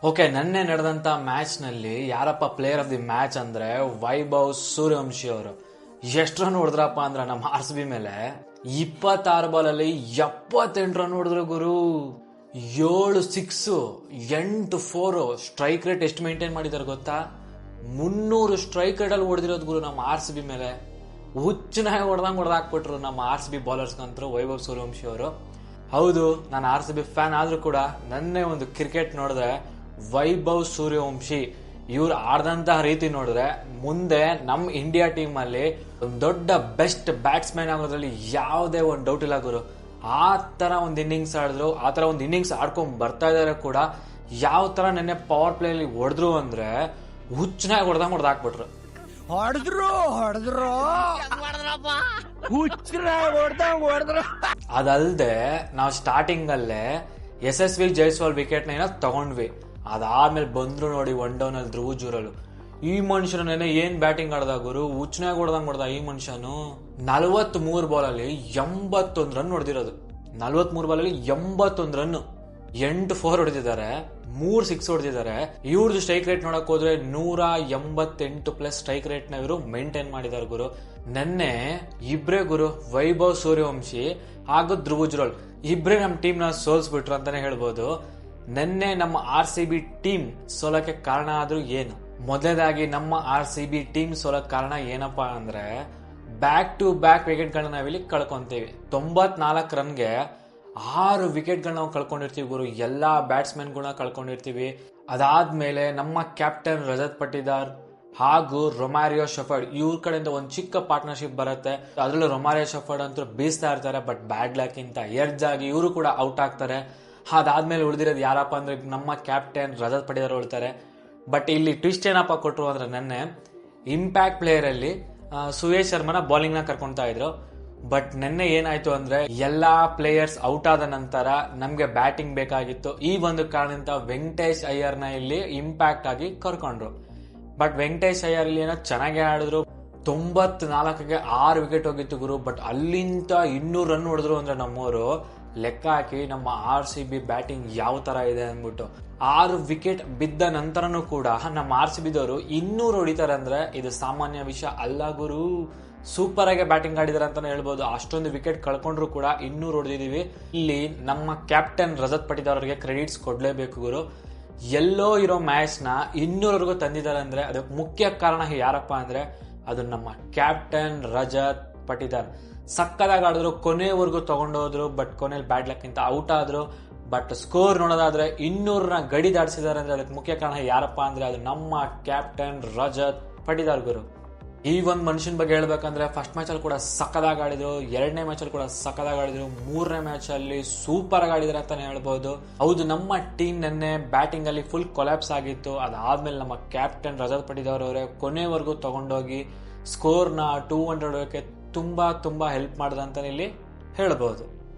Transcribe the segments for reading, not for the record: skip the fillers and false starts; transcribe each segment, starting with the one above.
Okay, ನೆನ್ನೆ ನಡೆದಂತ match ನಲ್ಲಿ ಯಾರಪ್ಪ ಪ್ಲೇಯರ್ ಆಫ್ ದಿ ಮ್ಯಾಚ್ ಅಂದ್ರೆ ವೈಭವ್ ಸೂರ್ಯವಂಶಿ ಅವರು. ಎಷ್ಟು ರನ್ ಹೊಡೆದ್ರಪ್ಪ ಅಂದ್ರೆ ನಮ್ಮ RCB ಮೇಲೆ 26 ಬಾಲ್ ಅಲ್ಲಿ 78 ರನ್ ಹೊಡೆದ್ರು ಗುರು. 7 6 8 4. ಸ್ಟ್ರೈಕ್ ರೇಟ್ ಎಷ್ಟು ಮೇಂಟೈನ್ ಮಾಡಿದಾರೆ ಗೊತ್ತಾ? 300 ಸ್ಟ್ರೈಕ್ ರೇಟ್ ಅಲ್ಲಿ ಹೊಡೆದಿರೋದು ಗುರು ನಮ್ಮ RCB ಮೇಲೆ. ಹುಚ್ಚನಾಗಿ ಹೊಡೆದಾಕ್ಬಿಟ್ರು ನಮ್ಮ RCB ಬೌಲರ್ಸ್ ಅಂತರು ವೈಭವ್ ಸೂರ್ಯವಂಶಿ ಅವರು. ಹೌದು, ನಾನು RCB ಫ್ಯಾನ್ ಆದ್ರೂ ಕೂಡ ನನ್ನೇ ಒಂದು ಕ್ರಿಕೆಟ್ ನೋಡಿದ್ರೆ ವೈಭವ್ ಸೂರ್ಯವಂಶಿ ಇವ್ರು ಆಡ್ದಂತಹ ರೀತಿ ನೋಡಿದ್ರೆ ಮುಂದೆ ನಮ್ಮ ಇಂಡಿಯಾ ಟೀಮ್ ಅಲ್ಲಿ ಒಂದು ದೊಡ್ಡ ಬೆಸ್ಟ್ ಬ್ಯಾಟ್ಸ್ಮನ್ ಆಗೋದ್ರಲ್ಲಿ ಯಾವುದೇ ಒಂದು ಡೌಟ್ ಇಲ್ಲ ಗುರು. ಆ ತರ ಒಂದು ಇನ್ನಿಂಗ್ಸ್ ಆಡಿದ್ರು, ಆ ತರ ಒಂದು ಇನ್ನಿಂಗ್ಸ್ ಆಡ್ಕೊಂಡ್ ಬರ್ತಾ ಇದಾರೆ ಕೂಡ. ಯಾವ ತರ ನೆನ್ನೆ ಪವರ್ ಪ್ಲೇ ಅಲ್ಲಿ ಹೊಡೆದ್ರು ಅಂದ್ರೆ ಹುಚ್ಚನಾಗಿ ಹೊಡೆದಾಕ್ಬಿಟ್ರು. ಅದಲ್ದೆ ನಾವು ಸ್ಟಾರ್ಟಿಂಗ್ ಅಲ್ಲೇ ಯಶಸ್ವಿ ಜೈಸ್ವಾಲ್ ವಿಕೆಟ್ ನ ತಗೊಂಡ್ವಿ. ಅದಾದ್ಮೇಲೆ ಬಂದ್ರು ನೋಡಿ ಒನ್ ಡೌನ್ ಅಲ್ಲಿ ಧ್ರುವ ಜುರಲ್. ಈ ಮನುಷ್ಯನ ನೆನೆ ಏನ್ ಬ್ಯಾಟಿಂಗ್ ಆಡ್ದ ಗುರು, ಹುಚ್ಚನಾಗಿ ಹೊಡೆದ ಈ ಮನುಷ್ಯನು. 43 ಬಾಲ್ ಅಲ್ಲಿ 81 ರನ್ ಹೊಡೆದಿರೋದು. 43 ಬಾಲ್ ಅಲ್ಲಿ 81 ರನ್, 8 4 ಹೊಡೆದಿದ್ದಾರೆ, 3 6 ಹೊಡೆದಿದ್ದಾರೆ. ಇವ್ರದ್ದು ಸ್ಟ್ರೈಕ್ ರೇಟ್ ನೋಡಕ್ ಹೋದ್ರೆ 188 ಪ್ಲಸ್ ಸ್ಟ್ರೈಕ್ ರೇಟ್ ನ ಇವರು ಮೇಂಟೈನ್ ಮಾಡಿದಾರೆ ಗುರು. ನೆನ್ನೆ ಇಬ್ರೇ ಗುರು, ವೈಭವ್ ಸೂರ್ಯವಂಶಿ ಹಾಗೂ ಧ್ರುವ ಜುರಲ್ ಇಬ್ರೇ ನಮ್ಮ ಟೀಮ್ ನ ಸೋಲ್ಸ್ಬಿಟ್ರು ಅಂತಾನೆ ಹೇಳ್ಬೋದು. ನೆನ್ನೆ ನಮ್ಮ RCB ಟೀಮ್ ಸೋಲಕ್ಕೆ ಕಾರಣ ಆದ್ರೂ ಏನು? ಮೊದಲನೇದಾಗಿ ನಮ್ಮ RCB ಟೀಮ್ ಸೋಲಕ್ಕೆ ಕಾರಣ ಏನಪ್ಪಾ ಅಂದ್ರೆ ಬ್ಯಾಕ್ ಟು ಬ್ಯಾಕ್ ವಿಕೆಟ್ ಗಳನ್ನ ನಾವಿಲ್ಲಿ ಕಳ್ಕೊಂತೀವಿ. 94 ರನ್ಗೆ 6 ವಿಕೆಟ್ ಗಳನ್ನ ನಾವು ಕಳ್ಕೊಂಡಿರ್ತೀವಿ ಗುರು. ಎಲ್ಲಾ ಬ್ಯಾಟ್ಸ್ಮನ್ ಗಳನ್ನ ಕಳ್ಕೊಂಡಿರ್ತೀವಿ. ಅದಾದ್ಮೇಲೆ ನಮ್ಮ ಕ್ಯಾಪ್ಟನ್ ರಜತ್ ಪಟಿದಾರ್ ಹಾಗೂ ರೊಮಾರಿಯೋ ಶೆಫರ್ಡ್ ಇವ್ರ ಕಡೆಯಿಂದ ಒಂದು ಚಿಕ್ಕ ಪಾರ್ಟ್ನರ್ಶಿಪ್ ಬರುತ್ತೆ. ಅದ್ರಲ್ಲೂ ರೊಮಾರಿಯೋ ಶೆಫರ್ಡ್ ಅಂತೂ ಬೀಸ್ತಾ ಇರ್ತಾರೆ, ಬಟ್ ಬ್ಯಾಡ್ ಲಕ್ ಇಂತ ಎಡ್ಜ್ ಆಗಿ ಇವರು ಕೂಡ ಔಟ್ ಆಗ್ತಾರೆ. ಅದಾದ್ಮೇಲೆ ಉಳಿದಿರೋದು ಯಾರಪ್ಪ ಅಂದ್ರೆ ನಮ್ಮ ಕ್ಯಾಪ್ಟನ್ ರಜತ್ ಪಟಿದಾರ್ ಉಳ್ತಾರೆ. ಬಟ್ ಇಲ್ಲಿ ಟ್ವಿಸ್ಟ್ ಏನಪ್ಪ ಕೊಟ್ರು ಅಂದ್ರೆ ನೆನ್ನೆ ಇಂಪ್ಯಾಕ್ಟ್ ಪ್ಲೇಯರ್ ಅಲ್ಲಿ ಸುಯೇಶ್ ಶರ್ಮನ ಬೌಲಿಂಗ್ ನ ಕರ್ಕೊಂತಾ ಇದ್ರು. ಬಟ್ ನೆನ್ನೆ ಏನಾಯ್ತು ಅಂದ್ರೆ ಎಲ್ಲಾ ಪ್ಲೇಯರ್ಸ್ ಔಟ್ ಆದ ನಂತರ ನಮ್ಗೆ ಬ್ಯಾಟಿಂಗ್ ಬೇಕಾಗಿತ್ತು. ಈ ಒಂದು ಕಾರಣದಿಂದ ವೆಂಕಟೇಶ್ ಅಯ್ಯರ್ನ ಇಲ್ಲಿ ಇಂಪ್ಯಾಕ್ಟ್ ಆಗಿ ಕರ್ಕೊಂಡ್ರು. ಬಟ್ ವೆಂಕಟೇಶ್ ಅಯ್ಯರ್ ಇಲ್ಲಿ ಏನೋ ಚೆನ್ನಾಗಿ ಆಡಿದ್ರು. 94ಗೆ 6 ವಿಕೆಟ್ ಹೋಗಿತ್ತು ಗುರು. ಬಟ್ ಅಲ್ಲಿಂದ 200 ರನ್ ಹೊಡೆದ್ರು ಅಂದ್ರೆ ನಮ್ಮವರು ಲೆಕ್ಕ ಹಾಕಿ ನಮ್ಮ RCB ಬ್ಯಾಟಿಂಗ್ ಯಾವ ತರ ಇದೆ ಅಂದ್ಬಿಟ್ಟು. 6 ವಿಕೆಟ್ ಬಿದ್ದ ನಂತರನೂ ಕೂಡ ನಮ್ಮ RCB ದವರು 200 ಹೊಡಿತಾರೆ ಅಂದ್ರೆ ಇದು ಸಾಮಾನ್ಯ ವಿಷಯ ಅಲ್ಲ ಗುರು. ಸೂಪರ್ ಆಗಿ ಬ್ಯಾಟಿಂಗ್ ಆಡಿದಾರೆ ಅಂತಾನೆ ಹೇಳ್ಬೋದು. ಅಷ್ಟೊಂದು ವಿಕೆಟ್ ಕಳ್ಕೊಂಡ್ರು ಕೂಡ 200 ಹೊಡೆದಿದೀವಿ. ಇಲ್ಲಿ ನಮ್ಮ ಕ್ಯಾಪ್ಟನ್ ರಜತ್ ಪಟಿದಾರ್ ಅವರಿಗೆ ಕ್ರೆಡಿಟ್ಸ್ ಕೊಡ್ಲೇಬೇಕು ಗುರು. ಎಲ್ಲೋ ಇರೋ ಮ್ಯಾಚ್ ನ 200ವರೆಗೂ ತಂದಿದ್ದಾರೆ ಅಂದ್ರೆ ಅದಕ್ಕೆ ಮುಖ್ಯ ಕಾರಣ ಯಾರಪ್ಪ ಅಂದ್ರೆ ಅದು ನಮ್ಮ ಕ್ಯಾಪ್ಟನ್ ರಜತ್ ಪಟಿದಾರ್. ಸಕ್ಕದಾಗಿ ಆಡಿದ್ರು, ಕೊನೆವರೆಗೂ ತಗೊಂಡೋದ್ರು. ಬಟ್ ಕೊನೆಯಲ್ಲಿ ಬ್ಯಾಡ್ ಲಕ್ ಇಂತ ಔಟ್ ಆದ್ರು. ಬಟ್ ಸ್ಕೋರ್ ನೋಡೋದಾದ್ರೆ 200ನ ಗಡಿ ದಾಟಿಸಿದ್ದಾರೆ ಅಂದ್ರೆ ಅದಕ್ಕೆ ಮುಖ್ಯ ಕಾರಣ ಯಾರಪ್ಪ ಅಂದ್ರೆ ಅದು ನಮ್ಮ ಕ್ಯಾಪ್ಟನ್ ರಜತ್ ಪಟಿದಾರ್ ಗುರು. ಈ ಒಂದು ಮನುಷ್ಯನ ಬಗ್ಗೆ ಹೇಳ್ಬೇಕಂದ್ರೆ ಫಸ್ಟ್ ಮ್ಯಾಚ್ ಅಲ್ಲಿ ಕೂಡ ಸಕ್ಕದಾಗಿ ಆಡಿದ್ರು, 2ನೇ ಮ್ಯಾಚ್ ಅಲ್ಲಿ ಕೂಡ ಸಕ್ಕದಾಗಿ ಆಡಿದ್ರು, 3ನೇ ಮ್ಯಾಚ್ ಅಲ್ಲಿ ಸೂಪರ್ ಆಗಿ ಆಡಿದ್ರೆ ಅಂತಾನೆ ಹೇಳ್ಬಹುದು. ಹೌದು, ನಮ್ಮ ಟೀಮ್ ನೆನ್ನೆ ಬ್ಯಾಟಿಂಗ್ ಅಲ್ಲಿ ಫುಲ್ ಕೊಲ್ಯಾಪ್ಸ್ ಆಗಿತ್ತು. ಅದಾದ್ಮೇಲೆ ನಮ್ಮ ಕ್ಯಾಪ್ಟನ್ ರಜತ್ ಪಟಿದಾರ್ ಅವರೇ ಕೊನೆವರೆಗೂ ತಗೊಂಡೋಗಿ ಸ್ಕೋರ್ ನ 200 ತುಂಬಾ ತುಂಬಾ ಹೆಲ್ಪ್ ಮಾಡಿದಂತಾನೆ ಇಲ್ಲಿ ಹೇಳ್ಬಹುದು.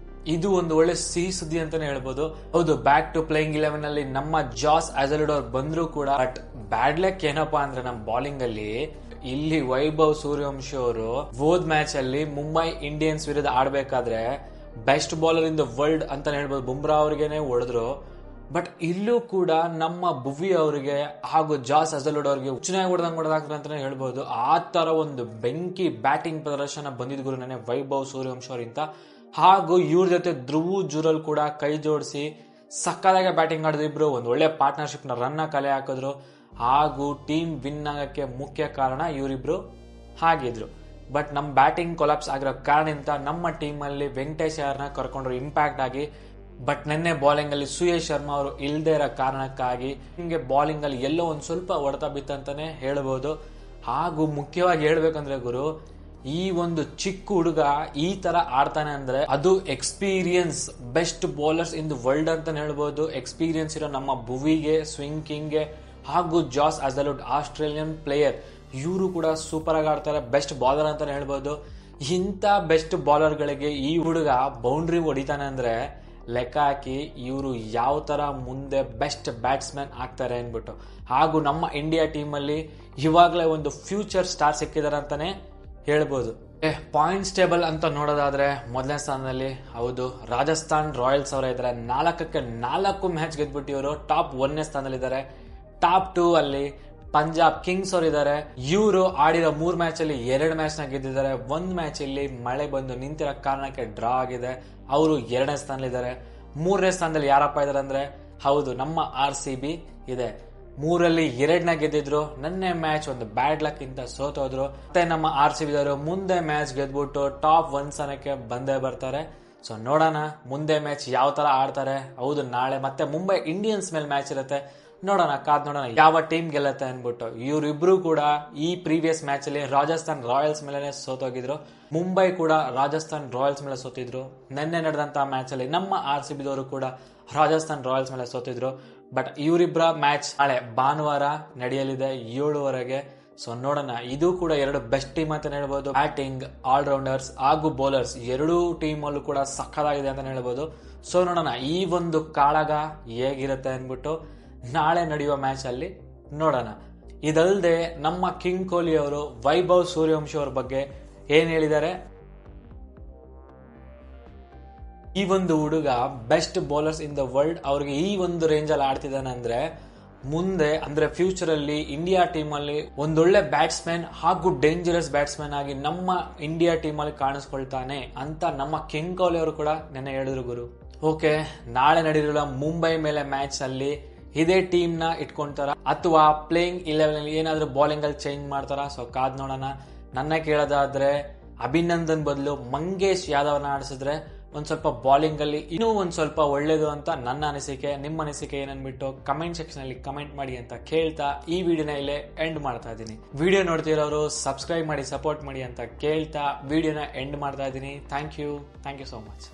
ಇದು ಒಂದು ಒಳ್ಳೆ ಸಿಹಿ ಸುದ್ದಿ ಅಂತಾನೆ ಹೇಳ್ಬೋದು. ಹೌದು, ಬ್ಯಾಕ್ ಟು ಪ್ಲೇಯಿಂಗ್ 11 ಅಲ್ಲಿ ನಮ್ಮ ಜಾಸ್ ಅಜಲ್ವುಡ್ ಬಂದ್ರು ಕೂಡ. ಬಟ್ ಬ್ಯಾಡ್ ಲಕ್ ಏನಪ್ಪಾ ಅಂದ್ರೆ ನಮ್ಮ ಬೌಲಿಂಗ್ ಅಲ್ಲಿ ಇಲ್ಲಿ ವೈಭವ್ ಸೂರ್ಯವಂಶಿ ಅವರು ಹೋದ್ ಮ್ಯಾಚ್ ಅಲ್ಲಿ ಮುಂಬೈ ಇಂಡಿಯನ್ಸ್ ವಿರುದ್ಧ ಆಡ್ಬೇಕಾದ್ರೆ best bowler in the world ಅಂತಾನೆ ಹೇಳ್ಬೋದು, ಬುಮ್ರಾ ಅವ್ರಿಗೇನೆ ಹೊಡೆದ್ರು. ಬಟ್ ಇಲ್ಲೂ ಕೂಡ ನಮ್ಮ ಭುವಿ ಅವರಿಗೆ ಹಾಗೂ ಜಾಸ್ ಅಜಲ್ವುಡ್ ಅವರಿಗೆ ಹುಚ್ಚನಾಗಿ ಹೊಡೆದಾಕ್ತಾರೆ ಅಂತಾನೆ ಹೇಳ್ಬೋದು. ಆ ತರ ಒಂದು ಬೆಂಕಿ ಬ್ಯಾಟಿಂಗ್ ಪ್ರದರ್ಶನ ಬಂದಿದ್ ಗುರು ನನಗೆ ವೈಭವ್ ಸೂರ್ಯವಂಶಿ ಅವರಿಂದ. ಹಾಗೂ ಇವ್ರ ಜೊತೆ ಧ್ರುವ ಜುರಲ್ ಕೂಡ ಕೈ ಜೋಡಿಸಿ ಸಕ್ಕದಾಗಿ ಬ್ಯಾಟಿಂಗ್ ಆಡಿದ್ರು. ಇಬ್ರು ಒಂದು ಒಳ್ಳೆ ಪಾರ್ಟ್ನರ್ಶಿಪ್ ನ ರನ್ ಕಲೆ ಹಾಕಿದ್ರು. ಹಾಗೂ ಟೀಮ್ ವಿನ್ ಆಗಕ್ಕೆ ಮುಖ್ಯ ಕಾರಣ ಇವರಿಬ್ರು ಆಗಿದ್ರು. ಬಟ್ ನಮ್ಮ ಬ್ಯಾಟಿಂಗ್ ಕೊಲಾಪ್ಸ್ ಆಗಿರೋ ಕಾರಣದಿಂದ ನಮ್ಮ ಟೀಮ್ ಅಲ್ಲಿ ವೆಂಕಟೇಶ್ ಅಯ್ಯರ್ನ ಕರ್ಕೊಂಡ್ರು ಇಂಪ್ಯಾಕ್ಟ್ ಆಗಿ. ಬಟ್ ನೆನ್ನೆ ಬೌಲಿಂಗ್ ಅಲ್ಲಿ ಸುಯೇಶ್ ಶರ್ಮಾ ಅವರು ಇಲ್ದೇ ಇರೋ ಕಾರಣಕ್ಕಾಗಿ ನಿಮ್ಗೆ ಬೌಲಿಂಗ್ ಅಲ್ಲಿ ಎಲ್ಲೋ ಒಂದ್ ಸ್ವಲ್ಪ ಹೊಡೆತ ಬಿತ್ತಂತಾನೆ ಹೇಳ್ಬೋದು. ಹಾಗೂ ಮುಖ್ಯವಾಗಿ ಹೇಳ್ಬೇಕಂದ್ರೆ ಗುರು, ಈ ಒಂದು ಚಿಕ್ಕ ಹುಡುಗ ಈ ತರ ಆಡ್ತಾನೆ ಅಂದ್ರೆ ಅದು experience best bowlers in the world ಅಂತಾನೆ ಹೇಳ್ಬೋದು. ಎಕ್ಸ್ಪೀರಿಯನ್ಸ್ ಇರೋ ನಮ್ಮ ಭುವಿಗೆ, ಸ್ವಿಂಗ್ ಕಿಂಗ್ಗೆ ಹಾಗೂ ಜಾಸ್ ಅಜಲ್ವುಡ್ ಆಸ್ಟ್ರೇಲಿಯನ್ ಪ್ಲೇಯರ್ ಇವರು ಕೂಡ ಸೂಪರ್ ಆಗಿ ಆಡ್ತಾರೆ, ಬೆಸ್ಟ್ ಬೌಲರ್ ಅಂತಾನೆ ಹೇಳ್ಬೋದು. ಇಂಥ ಬೆಸ್ಟ್ ಬೌಲರ್ ಗಳಿಗೆ ಈ ಹುಡುಗ ಬೌಂಡ್ರಿ ಹೊಡಿತಾನೆ ಅಂದ್ರೆ ಲೆಕ್ಕ ಹಾಕಿ ಇವರು ಯಾವ ತರ ಮುಂದೆ ಬೆಸ್ಟ್ ಬ್ಯಾಟ್ಸ್ಮನ್ ಆಗ್ತಾರೆ ಅನ್ಬಿಟ್ಟು. ಹಾಗೂ ನಮ್ಮ ಇಂಡಿಯಾ ಟೀಮ್ ಅಲ್ಲಿ ಇವಾಗಲೇ ಒಂದು ಫ್ಯೂಚರ್ ಸ್ಟಾರ್ ಸಿಕ್ಕಿದಾರೆ ಅಂತಾನೆ ಹೇಳ್ಬೋದು. ಪಾಯಿಂಟ್ಸ್ ಟೇಬಲ್ ಅಂತ ನೋಡೋದಾದ್ರೆ ಮೊದಲನೇ ಸ್ಥಾನದಲ್ಲಿ ಹೌದು ರಾಜಸ್ಥಾನ್ ರಾಯಲ್ಸ್ ಅವರೇ ಇದ್ದಾರೆ. 4-4 ಮ್ಯಾಚ್ ಗೆದ್ಬಿಟ್ಟು ಇವರು ಟಾಪ್ 1ನೇ ಸ್ಥಾನದಲ್ಲಿದ್ದಾರೆ. ಟಾಪ್ 2 ಅಲ್ಲಿ ಪಂಜಾಬ್ ಕಿಂಗ್ಸ್ ಅವರು ಇದ್ದಾರೆ. ಇವರು ಆಡಿರೋ 3 ಮ್ಯಾಚ್ ಅಲ್ಲಿ 2 ಮ್ಯಾಚ್ ನ ಗೆದ್ದಿದ್ದಾರೆ. 1 ಮ್ಯಾಚ್ ಅಲ್ಲಿ ಮಳೆ ಬಂದು ನಿಂತಿರೋ ಕಾರಣಕ್ಕೆ ಡ್ರಾ ಆಗಿದೆ. ಅವರು 2ನೇ ಸ್ಥಾನದಲ್ಲಿದ್ದಾರೆ. 3ನೇ ಸ್ಥಾನದಲ್ಲಿ ಯಾರಪ್ಪ ಇದಾರೆ ಅಂದ್ರೆ ಹೌದು ನಮ್ಮ RCB ಇದೆ. 3ರಲ್ಲಿ 2ನ ಗೆದ್ದಿದ್ರು. ನನ್ನೆ ಮ್ಯಾಚ್ ಒಂದು ಬ್ಯಾಡ್ ಲಕ್ ಇಂದ ಸೋತೋದ್ರು. ಮತ್ತೆ ನಮ್ಮ RCB ದವರು ಮುಂದೆ ಮ್ಯಾಚ್ ಗೆದ್ಬಿಟ್ಟು ಟಾಪ್ 1 ಸ್ಥಾನಕ್ಕೆ ಬಂದೇ ಬರ್ತಾರೆ. ಸೊ ನೋಡೋಣ ಮುಂದೆ ಮ್ಯಾಚ್ ಯಾವ ತರ ಆಡ್ತಾರೆ. ಹೌದು ನಾಳೆ ಮತ್ತೆ ಮುಂಬೈ ಇಂಡಿಯನ್ಸ್ ಮೇಲೆ ಮ್ಯಾಚ್ ಇರುತ್ತೆ. ನೋಡೋಣ ಕಾದ್ ನೋಡೋಣ ಯಾವ ಟೀಮ್ ಗೆಲ್ಲತ್ತೆ ಅನ್ಬಿಟ್ಟು. ಇವರಿಬ್ರು ಕೂಡ ಈ ಪ್ರೀವಿಯಸ್ ಮ್ಯಾಚ್ ಅಲ್ಲಿ ರಾಜಸ್ಥಾನ್ ರಾಯಲ್ಸ್ ಮೇಲೆ ಸೋತೋಗಿದ್ರು. ಮುಂಬೈ ಕೂಡ ರಾಜಸ್ಥಾನ್ ರಾಯಲ್ಸ್ ಮೇಲೆ ಸೋತಿದ್ರು. ನಿನ್ನೆ ನಡೆದಂತಹ ಮ್ಯಾಚ್ ಅಲ್ಲಿ ನಮ್ಮ RCB ದವರು ಕೂಡ ರಾಜಸ್ಥಾನ್ ರಾಯಲ್ಸ್ ಮೇಲೆ ಸೋತಿದ್ರು. ಬಟ್ ಇವರಿಬ್ಬರ ಮ್ಯಾಚ್ ನಾಳೆ ಭಾನುವಾರ ನಡೆಯಲಿದೆ 7:00 ಸೊ ನೋಡೋಣ. ಇದು ಕೂಡ 2 ಬೆಸ್ಟ್ ಟೀಮ್ ಅಂತ ಹೇಳ್ಬೋದು. ಬ್ಯಾಟಿಂಗ್ ಆಲ್ರೌಂಡರ್ಸ್ ಹಾಗೂ ಬೌಲರ್ಸ್ ಎರಡೂ ಟೀಮ್ ಅಲ್ಲೂ ಕೂಡ ಸಕ್ಕತ್ತಾಗಿದೆ ಅಂತ ಹೇಳ್ಬೋದು. ಸೊ ನೋಡೋಣ ಈ ಒಂದು ಕಾಳಗ ಹೇಗಿರುತ್ತೆ ಅನ್ಬಿಟ್ಟು ನಾಳೆ ನಡೆಯುವ ಮ್ಯಾಚ್ ಅಲ್ಲಿ ನೋಡೋಣ. ಇದಲ್ಲದೆ ನಮ್ಮ ಕಿಂಗ್ ಕೊಹ್ಲಿ ಅವರು ವೈಭವ್ ಸೂರ್ಯವಂಶಿ ಅವ್ರ ಬಗ್ಗೆ ಏನ್ ಹೇಳಿದ್ದಾರೆ. ಈ ಒಂದು ಹುಡುಗ best bowlers in the world. ಅವ್ರಿಗೆ ಈ ಒಂದು ರೇಂಜ್ ಅಲ್ಲಿ ಆಡ್ತಿದ್ದಾನೆ ಅಂದ್ರೆ ಮುಂದೆ ಅಂದ್ರೆ ಫ್ಯೂಚರ್ ಅಲ್ಲಿ ಇಂಡಿಯಾ ಟೀಮ್ ಅಲ್ಲಿ ಒಂದೊಳ್ಳೆ ಬ್ಯಾಟ್ಸ್ಮನ್ ಹಾಗೂ ಡೇಂಜರಸ್ ಬ್ಯಾಟ್ಸ್ಮನ್ ಆಗಿ ನಮ್ಮ ಇಂಡಿಯಾ ಟೀಮ್ ಅಲ್ಲಿ ಕಾಣಿಸ್ಕೊಳ್ತಾನೆ ಅಂತ ನಮ್ಮ ಕಿಂಗ್ ಕೊಹ್ಲಿ ಅವರು ಕೂಡ ನೆನ್ನೆ ಹೇಳಿದ್ರು ಗುರು. ಓಕೆ, ನಾಳೆ ನಡೆದಿರೋ ಮುಂಬೈ ಮೇಲೆ ಮ್ಯಾಚ್ ಅಲ್ಲಿ ಇದೇ ಟೀಮ್ ನ ಇಟ್ಕೊಂತಾರ ಅಥವಾ ಪ್ಲೇಯಿಂಗ್ 11 ಅಲ್ಲಿ ಏನಾದ್ರೂ ಬೌಲಿಂಗ್ ಅಲ್ಲಿ ಚೇಂಜ್ ಮಾಡ್ತಾರ. ಸೊ ಕಾದ್ ನೋಡೋಣ. ನನ್ನ ಕೇಳೋದಾದ್ರೆ ಅಭಿನಂದನ್ ಬದಲು ಮಂಗೇಶ್ ಯಾದವ್ನ ಆಡಿಸಿದ್ರೆ ಒಂದ್ ಸ್ವಲ್ಪ ಬೌಲಿಂಗ್ ಅಲ್ಲಿ ಇನ್ನೂ ಒಂದ್ ಸ್ವಲ್ಪ ಒಳ್ಳೇದು ಅಂತ ನನ್ನ ಅನಿಸಿಕೆ. ನಿಮ್ಮ ಅನಿಸಿಕೆ ಏನನ್ಬಿಟ್ಟು ಕಮೆಂಟ್ ಸೆಕ್ಷನ್ ಅಲ್ಲಿ ಕಮೆಂಟ್ ಮಾಡಿ ಅಂತ ಕೇಳ್ತಾ ಈ ವಿಡಿಯೋನ ಇಲ್ಲೇ ಎಂಡ್ ಮಾಡ್ತಾ ಇದ್ದೀನಿ. ವಿಡಿಯೋ ನೋಡ್ತಿರೋರು ಸಬ್ಸ್ಕ್ರೈಬ್ ಮಾಡಿ ಸಪೋರ್ಟ್ ಮಾಡಿ ಅಂತ ಕೇಳ್ತಾ ವಿಡಿಯೋನ ಎಂಡ್ ಮಾಡ್ತಾ ಇದ್ದೀನಿ. Thank you so much.